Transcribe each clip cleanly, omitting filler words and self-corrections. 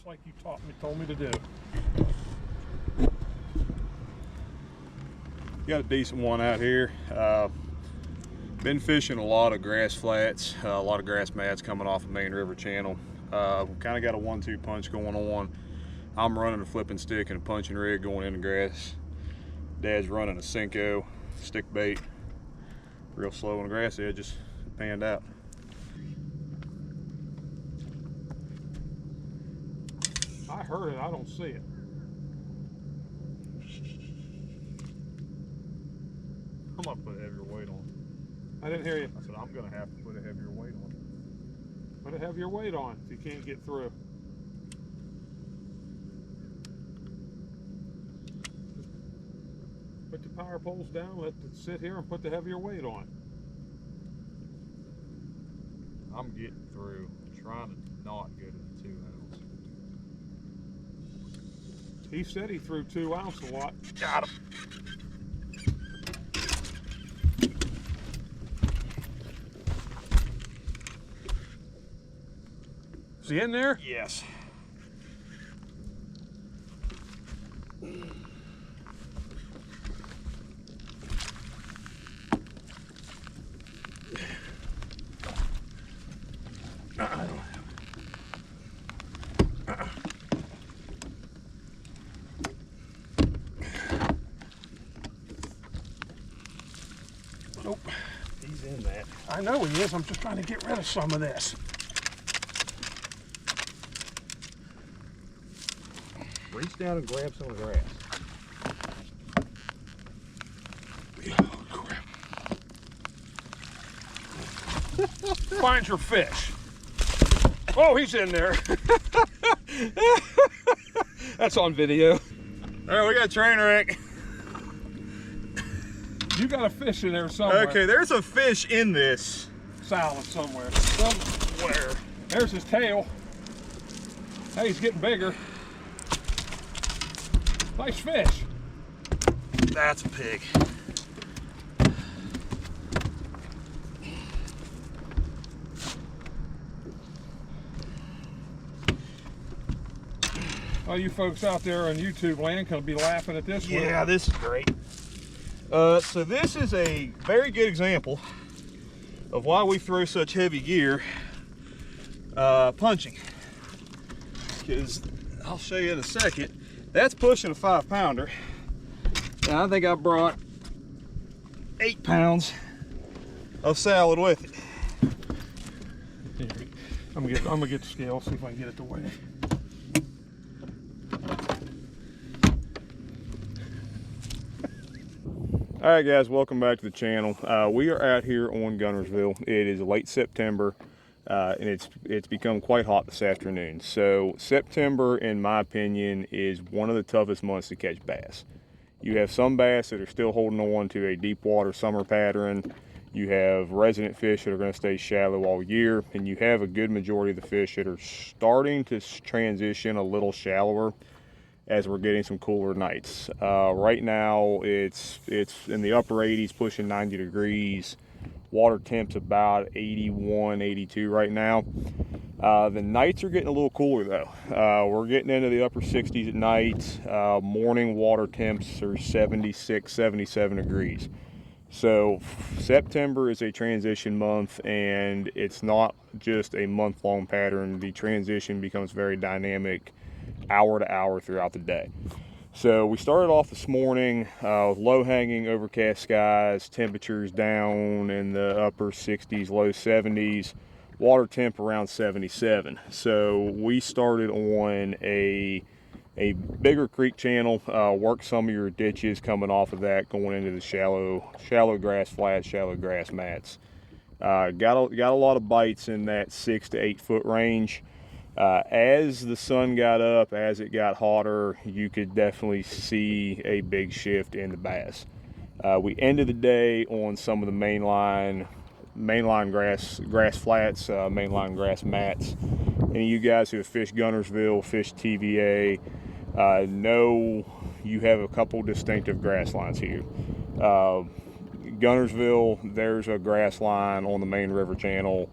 just like you told me to do. Got a decent one out here. Been fishing a lot of grass flats, a lot of grass mats coming off the main river channel. Kind of got a 1-2 punch going on. I'm running a flipping stick and a punching rig going in the grass. Dad's running a Senko stick bait, real slow on the grass edges. It panned out. I heard it, I don't see it. I'm gonna put a heavier weight on. I didn't hear you. I said I'm gonna have to put a heavier weight on. Put a heavier weight on if you can't get through. Put the power poles down, let it sit here and put the heavier weight on. I'm getting through, trying to not go to the 2 ounce. He said he threw 2 ounce a lot. Got him. Is he in there? Yes. Nope. He's in that. I know he is. I'm just trying to get rid of some of this. Reach down and grab some of the grass. Oh, crap. Find your fish. Oh, he's in there. That's on video. All right, we got a train wreck. You got a fish in there somewhere. Okay, there's a fish in this. Solid somewhere. Somewhere. There's his tail. Hey, he's getting bigger. Nice fish. That's a pig. All you folks out there on YouTube land can be laughing at this one. Yeah, this is great. So this is a very good example of why we throw such heavy gear punching. Because I'll show you in a second. That's pushing a 5-pounder. And I think I brought 8 pounds of salad with it. I'm gonna get the scale, see if I can get it to weigh. All right, guys, welcome back to the channel. We are out here on Guntersville. It is late September, and it's become quite hot this afternoon. So September, in my opinion, is one of the toughest months to catch bass. You have some bass that are still holding on to a deep water summer pattern. You have resident fish that are going to stay shallow all year, and you have a good majority of the fish that are starting to transition a little shallower as we're getting some cooler nights. Right now it's in the upper 80s, pushing 90 degrees. Water temp's about 81, 82 right now. The nights are getting a little cooler though. We're getting into the upper 60s at night. Morning water temps are 76, 77 degrees. So September is a transition month, and it's not just a month-long pattern. The transition becomes very dynamic, hour to hour throughout the day. So we started off this morning with low-hanging, overcast skies, temperatures down in the upper 60s, low 70s, water temp around 77. So we started on a bigger creek channel, worked some of your ditches coming off of that, going into the shallow grass flats, shallow grass mats. Got a lot of bites in that 6 to 8 foot range. As the sun got up, as it got hotter, you could definitely see a big shift in the bass. We ended the day on some of the mainline grass flats, mainline grass mats. Any of you guys who have fished Guntersville, fished TVA, know you have a couple distinctive grass lines here. Guntersville, there's a grass line on the main river channel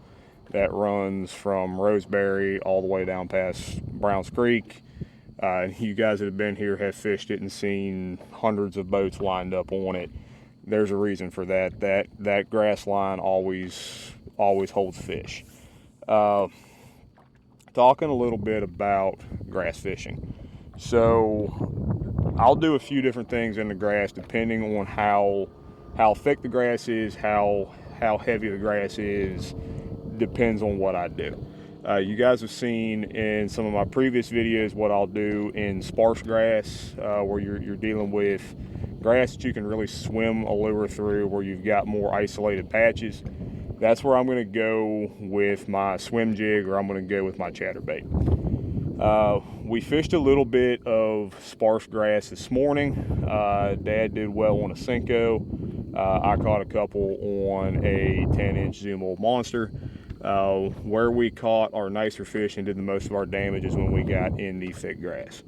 that runs from Roseberry all the way down past Browns Creek. You guys that have been here have fished it and seen hundreds of boats lined up on it. There's a reason for that. That grass line always holds fish. Talking a little bit about grass fishing. So I'll do a few different things in the grass depending on how thick the grass is, how heavy the grass is, depends on what I do. You guys have seen in some of my previous videos what I'll do in sparse grass, where you're dealing with grass that you can really swim a lure through, where you've got more isolated patches. That's where I'm going to go with my swim jig, or I'm going to go with my chatterbait. We fished a little bit of sparse grass this morning. Dad did well on a Senko. I caught a couple on a 10-inch Zoom Old Monster. Where we caught our nicer fish and did the most of our damage is when we got in the thick grass.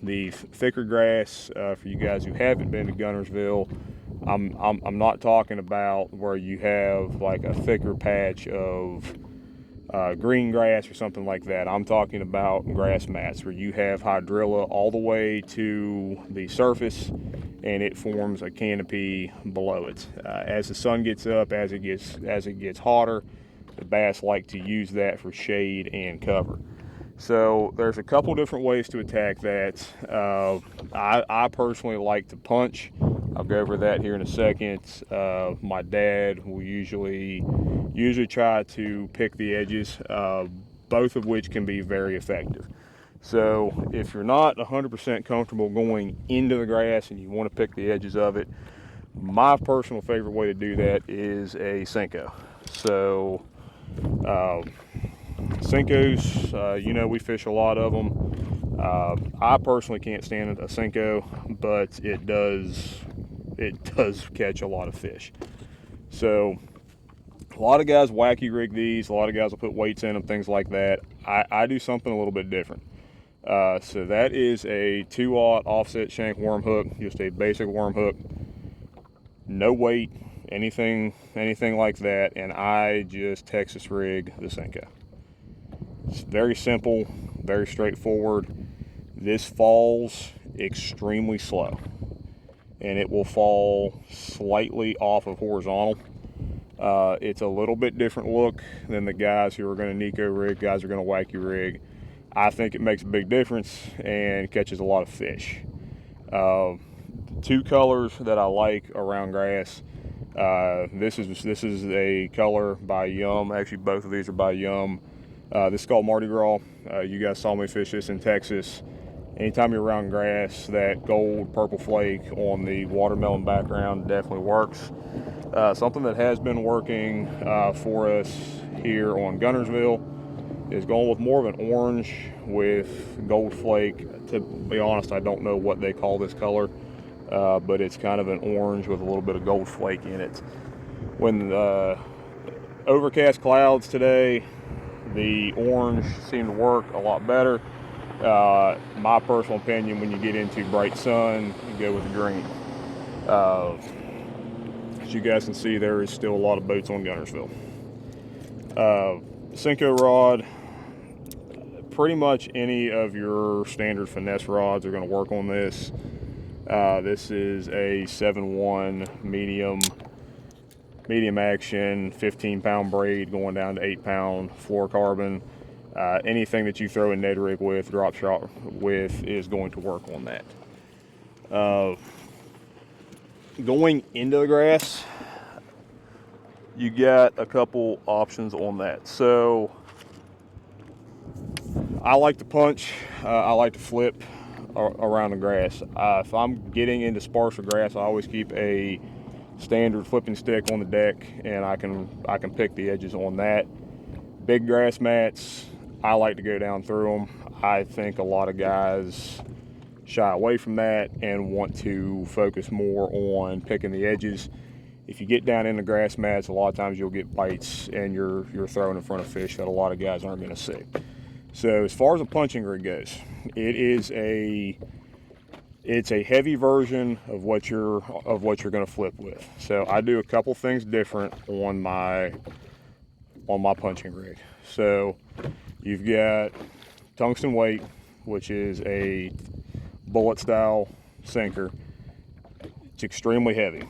The thicker grass, for you guys who haven't been to Guntersville, I'm not talking about where you have like a thicker patch of green grass or something like that. I'm talking about grass mats where you have hydrilla all the way to the surface and it forms a canopy below it. As the sun gets up, as it gets hotter, the bass like to use that for shade and cover. So there's a couple different ways to attack that. I personally like to punch. I'll go over that here in a second. My dad will usually try to pick the edges, both of which can be very effective. So if you're not 100% comfortable going into the grass and you want to pick the edges of it, my personal favorite way to do that is a Senko. So Senkos, we fish a lot of them. I personally can't stand a Senko, but it does catch a lot of fish. So a lot of guys wacky rig these, a lot of guys will put weights in them, things like that. I do something a little bit different. So that is a 2/0 offset shank worm hook, just a basic worm hook, no weight, anything like that, and I just Texas rig the Senko. It's very simple, very straightforward. This falls extremely slow, and it will fall slightly off of horizontal. It's a little bit different look than the guys who are going to Nico rig, guys who are going to wacky rig. I think it makes a big difference and catches a lot of fish. Two colors that I like around grass. This is a color by Yum. Actually, both of these are by Yum. This is called Mardi Gras. You guys saw me fish this in Texas. Anytime you're around grass, that gold purple flake on the watermelon background definitely works. Something that has been working for us here on Guntersville is going with more of an orange with gold flake. To be honest, I don't know what they call this color, but it's kind of an orange with a little bit of gold flake in it. When the overcast clouds today, the orange seemed to work a lot better. My personal opinion, when you get into bright sun, you go with the green. As you guys can see, there is still a lot of boats on Guntersville. Senko rod, pretty much any of your standard finesse rods are going to work on this. This is a 7-1 medium action, 15-pound braid going down to 8-pound fluorocarbon. Anything that you throw a Ned rig with, drop shot with, is going to work on that. Going into the grass, you got a couple options on that. So I like to punch, I like to flip around the grass. If I'm getting into sparser grass, I always keep a standard flipping stick on the deck, and I can pick the edges on that. Big grass mats, I like to go down through them. I think a lot of guys shy away from that and want to focus more on picking the edges. If you get down in the grass mats, a lot of times you'll get bites and you're throwing in front of fish that a lot of guys aren't going to see. So as far as a punching rig goes, it's a heavy version of what you're going to flip with. So I do a couple things different on my on my punching rig. So you've got tungsten weight, which is a bullet style sinker. It's extremely heavy.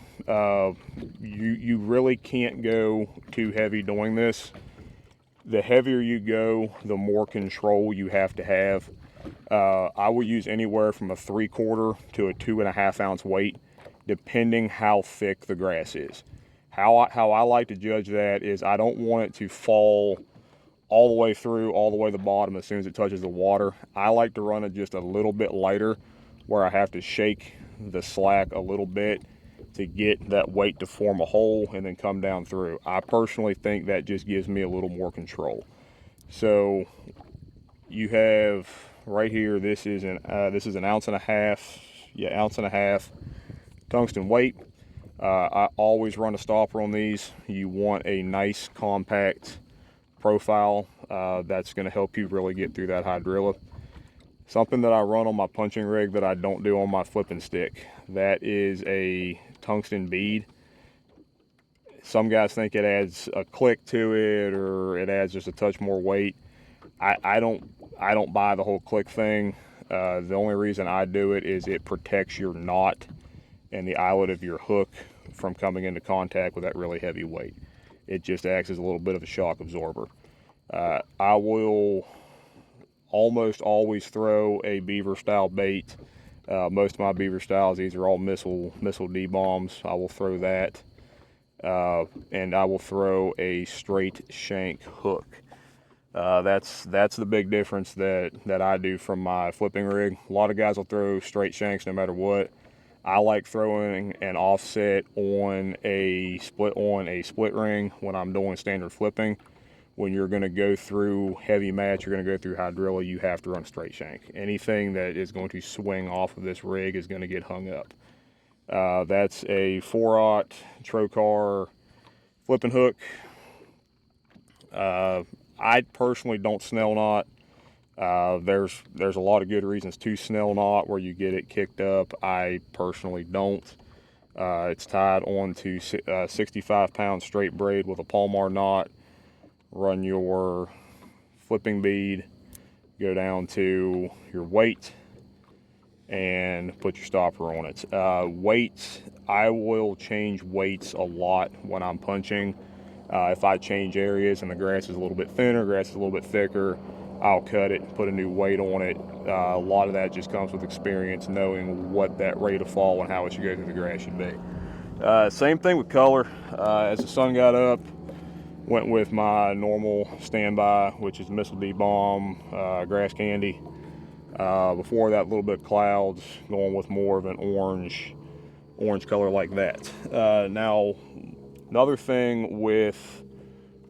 You really can't go too heavy doing this. The heavier you go, the more control you have to have. I will use anywhere from a 3/4 to a 2.5 ounce weight, depending how thick the grass is. How I like to judge that is I don't want it to fall all the way through, all the way to the bottom as soon as it touches the water. I like to run it just a little bit lighter, where I have to shake the slack a little bit to get that weight to form a hole and then come down through. I personally think that just gives me a little more control. So you have right here, this is an ounce and a half, ounce and a half tungsten weight. I always run a stopper on these. You want a nice compact profile that's going to help you really get through that hydrilla. Something that I run on my punching rig that I don't do on my flipping stick, that is a tungsten bead. Some guys think it adds a click to it, or it adds just a touch more weight. I don't buy the whole click thing. The only reason I do it is it protects your knot and the eyelet of your hook from coming into contact with that really heavy weight. It just acts as a little bit of a shock absorber. I will almost always throw a beaver style bait. Most of my beaver styles, these are all missile D-bombs. I will throw that. And I will throw a straight shank hook. That's the big difference that I do from my flipping rig. A lot of guys will throw straight shanks no matter what. I like throwing an offset on a split ring when I'm doing standard flipping. When you're going to go through heavy mats, you're going to go through hydrilla, you have to run straight shank. Anything that is going to swing off of this rig is going to get hung up. That's a 4/0 Trocar flipping hook. I personally don't snell knot. There's a lot of good reasons to snell knot where you get it kicked up. I personally don't. It's tied onto 65-pound straight braid with a Palmar knot. Run your flipping bead, go down to your weight, and put your stopper on it. Weights, I will change weights a lot when I'm punching. If I change areas and the grass is a little bit thinner, grass is a little bit thicker, I'll cut it, put a new weight on it. A lot of that just comes with experience, knowing what that rate of fall and how it should go through the grass should be. Same thing with color. As the sun got up, went with my normal standby, which is Missile D-bomb, grass candy. Before that, a little bit of clouds, going with more of an orange color like that. Now, another thing with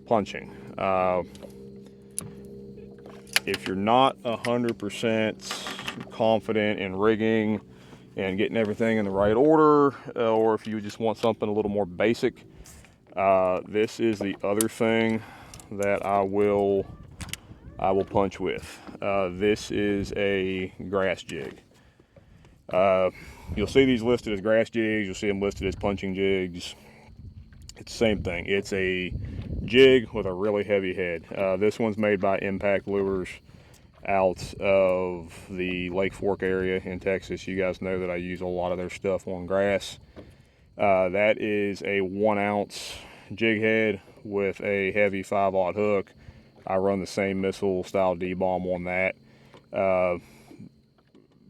punching, if you're not 100% confident in rigging and getting everything in the right order, or if you just want something a little more basic, this is the other thing that I will punch with. This is a grass jig. You'll see these listed as grass jigs, you'll see them listed as punching jigs. It's the same thing. It's a jig with a really heavy head. This one's made by Impact Lures out of the Lake Fork area in Texas. You guys know that I use a lot of their stuff on grass. That is a 1 ounce jig head with a heavy 5/0 hook. I run the same missile style D-bomb on that.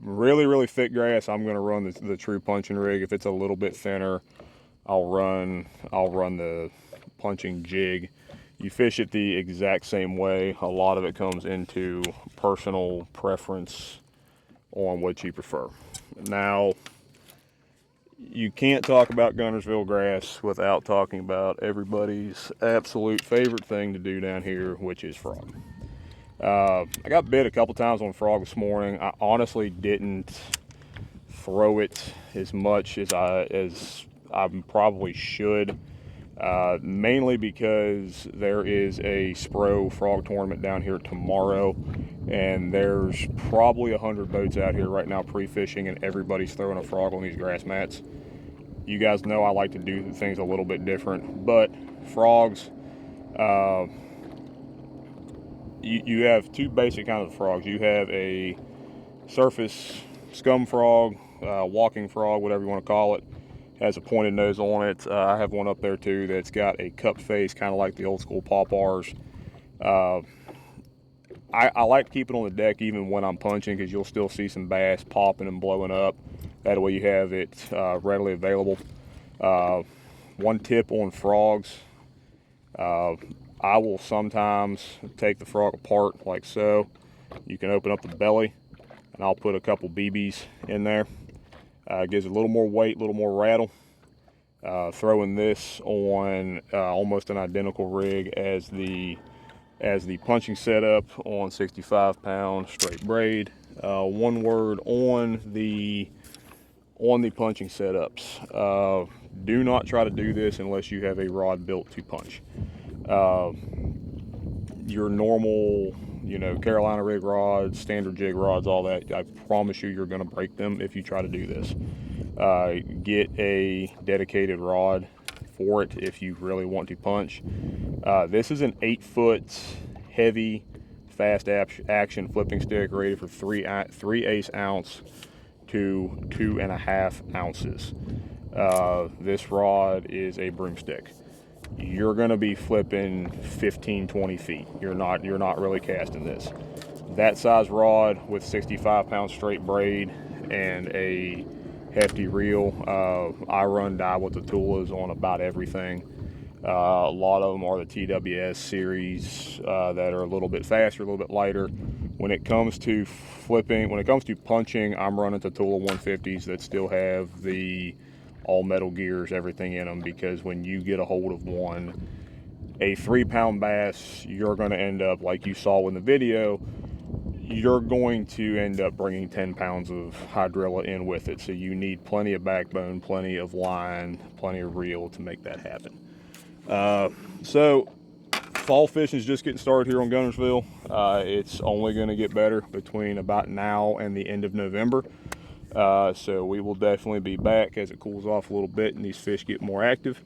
Really thick grass, I'm going to run the true punching rig. If it's a little bit thinner, I'll run the punching jig. You fish it the exact same way. A lot of it comes into personal preference on what you prefer. Now, you can't talk about Guntersville grass without talking about everybody's absolute favorite thing to do down here, which is frog. I got bit a couple times on frog this morning. I honestly didn't throw it as much as I probably should, mainly because there is a Spro frog tournament down here tomorrow, and there's probably 100 boats out here right now pre-fishing, and everybody's throwing a frog on these grass mats. You guys know I like to do things a little bit different, but frogs, You have two basic kinds of frogs. You have a surface scum frog, walking frog, whatever you want to call it. Has a pointed nose on it. I have one up there too that's got a cupped face, kind of like the old school pawpars. I like to keep it on the deck even when I'm punching, because you'll still see some bass popping and blowing up. That way you have it readily available. One tip on frogs, I will sometimes take the frog apart like so. You can open up the belly, and I'll put a couple BBs in there. Gives it a little more weight, a little more rattle. Throwing this on almost an identical rig as the punching setup on 65-pound straight braid. One word on the punching setups: do not try to do this unless you have a rod built to punch. Your normal, Carolina rig rods, standard jig rods, all that, I promise you're going to break them if you try to do this. Get a dedicated rod for it if you really want to punch. This is an 8-foot heavy fast action flipping stick rated for 3/8 ounce to 2.5 ounces. This rod is a broomstick. You're going to be flipping 15-20 feet. You're not really casting this. That size rod with 65-pound straight braid and a hefty reel. I run die with the Tulas on about everything. A lot of them are the TWS series that are a little bit faster, a little bit lighter. When it comes to punching, I'm running the Tula 150s that still have the all metal gears, everything in them, because when you get a hold of a 3-pound bass, you're going to end up, like you saw in the video, you're going to end up bringing 10 pounds of hydrilla in with it. So you need plenty of backbone, plenty of line, plenty of reel to make that happen. So fall fishing is just getting started here on Guntersville. It's only going to get better between about now and the end of November. So we will definitely be back as it cools off a little bit and these fish get more active.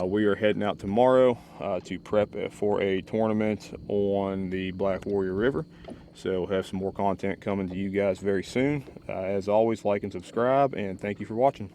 We are heading out tomorrow to prep for a tournament on the Black Warrior River. So we'll have some more content coming to you guys very soon. As always, like and subscribe, and thank you for watching.